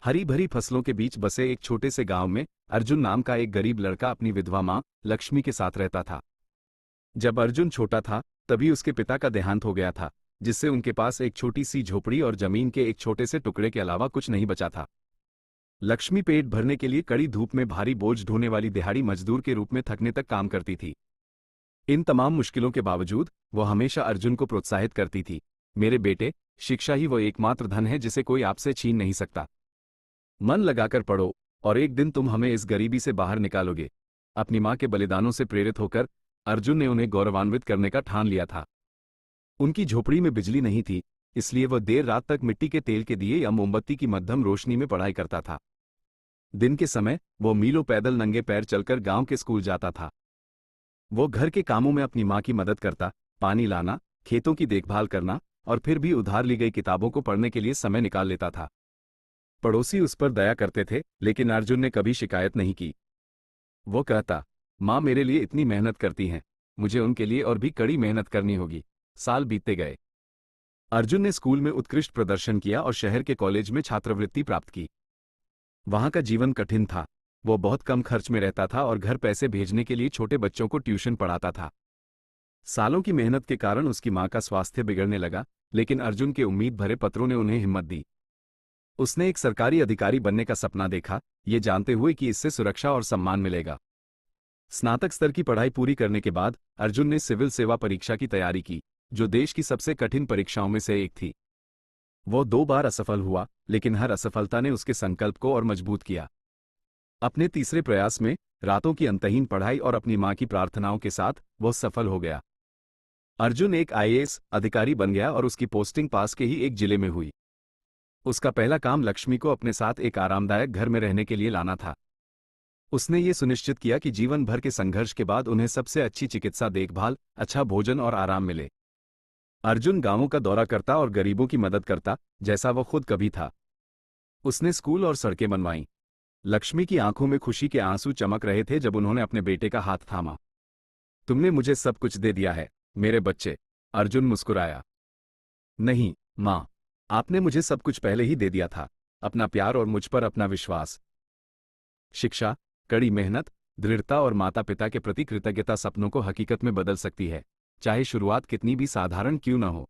हरी भरी फसलों के बीच बसे एक छोटे से गांव में अर्जुन नाम का एक गरीब लड़का अपनी विधवा मां लक्ष्मी के साथ रहता था। जब अर्जुन छोटा था तभी उसके पिता का देहांत हो गया था, जिससे उनके पास एक छोटी सी झोपड़ी और जमीन के एक छोटे से टुकड़े के अलावा कुछ नहीं बचा था। लक्ष्मी पेट भरने के लिए कड़ी धूप में भारी बोझ ढोने वाली दिहाड़ी मजदूर के रूप में थकने तक काम करती थी। इन तमाम मुश्किलों के बावजूद वो हमेशा अर्जुन को प्रोत्साहित करती थी, मेरे बेटे, शिक्षा ही वो एकमात्र धन है जिसे कोई आपसे छीन नहीं सकता। मन लगाकर पढ़ो और एक दिन तुम हमें इस गरीबी से बाहर निकालोगे। अपनी मां के बलिदानों से प्रेरित होकर अर्जुन ने उन्हें गौरवान्वित करने का ठान लिया था। उनकी झोपड़ी में बिजली नहीं थी, इसलिए वह देर रात तक मिट्टी के तेल के दिए या मोमबत्ती की मध्यम रोशनी में पढ़ाई करता था। दिन के समय वो मीलों पैदल नंगे पैर चलकर गांव के स्कूल जाता था। वो घर के कामों में अपनी मां की मदद करता, पानी लाना, खेतों की देखभाल करना और फिर भी उधार ली गई किताबों को पढ़ने के लिए समय निकाल लेता था। पड़ोसी उस पर दया करते थे, लेकिन अर्जुन ने कभी शिकायत नहीं की। वो कहता, मां मेरे लिए इतनी मेहनत करती हैं, मुझे उनके लिए और भी कड़ी मेहनत करनी होगी। साल बीतते गए। अर्जुन ने स्कूल में उत्कृष्ट प्रदर्शन किया और शहर के कॉलेज में छात्रवृत्ति प्राप्त की। वहां का जीवन कठिन था। वो बहुत कम खर्च में रहता था और घर पैसे भेजने के लिए छोटे बच्चों को ट्यूशन पढ़ाता था। सालों की मेहनत के कारण उसकी मां का स्वास्थ्य बिगड़ने लगा, लेकिन अर्जुन के उम्मीद भरे पत्रों ने उन्हें हिम्मत दी। उसने एक सरकारी अधिकारी बनने का सपना देखा, ये जानते हुए कि इससे सुरक्षा और सम्मान मिलेगा। स्नातक स्तर की पढ़ाई पूरी करने के बाद अर्जुन ने सिविल सेवा परीक्षा की तैयारी की, जो देश की सबसे कठिन परीक्षाओं में से एक थी। वो 2 बार असफल हुआ, लेकिन हर असफलता ने उसके संकल्प को और मजबूत किया। अपने तीसरे प्रयास में, रातों की अंतहीन पढ़ाई और अपनी मां की प्रार्थनाओं के साथ, वो सफल हो गया। अर्जुन एक आईएएस अधिकारी बन गया और उसकी पोस्टिंग पास के ही एक जिले में हुई। उसका पहला काम लक्ष्मी को अपने साथ एक आरामदायक घर में रहने के लिए लाना था। उसने ये सुनिश्चित किया कि जीवन भर के संघर्ष के बाद उन्हें सबसे अच्छी चिकित्सा देखभाल, अच्छा भोजन और आराम मिले। अर्जुन गांवों का दौरा करता और गरीबों की मदद करता, जैसा वो खुद कभी था। उसने स्कूल और सड़कें बनवाईं। लक्ष्मी की आंखों में खुशी के आंसू चमक रहे थे जब उन्होंने अपने बेटे का हाथ थामा। तुमने मुझे सब कुछ दे दिया है, मेरे बच्चे, अर्जुन मुस्कुराया। नहीं, मां, आपने मुझे सब कुछ पहले ही दे दिया था, अपना प्यार और मुझ पर अपना विश्वास। शिक्षा, कड़ी मेहनत, दृढ़ता और माता पिता के प्रति कृतज्ञता सपनों को हकीकत में बदल सकती है, चाहे शुरुआत कितनी भी साधारण क्यों न हो।